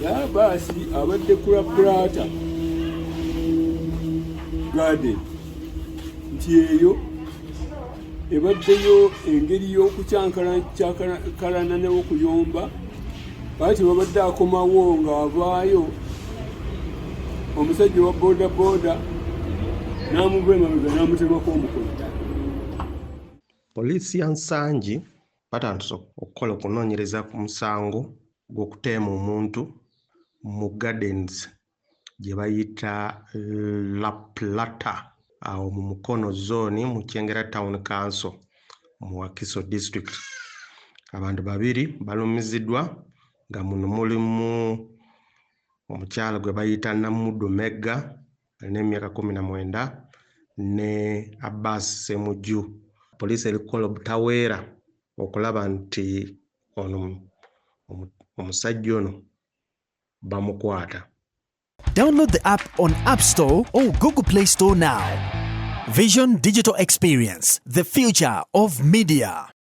Abbas abadde kulakulata garden nti eyo ebaddeyo engeri y'okukyankalana n'okuyomba bati babadde akomawo ng'avaayo omusajja wa bodaboda n'amuva emabega n'amutemako omukono. Poliisi ya Nsangi batandise okukola okunoonyereza ku musango gw'okuteema omuntu mu gardens gye bayita La Plata awo mu Mukono zone mu Kyengera Town Council mu Wakiso District. Abantu babiri balumiziddwa nga muno mulimu omukyala gwe bayita Namuddo Megga alina emyaka 19 ne Abbas Semujju. Poliisi eri kukola obutaweera okulaba nti ono omusajja ono bamukwata. Download the app on App Store or Google Play Store now. Vision Digital Experience, the future of media.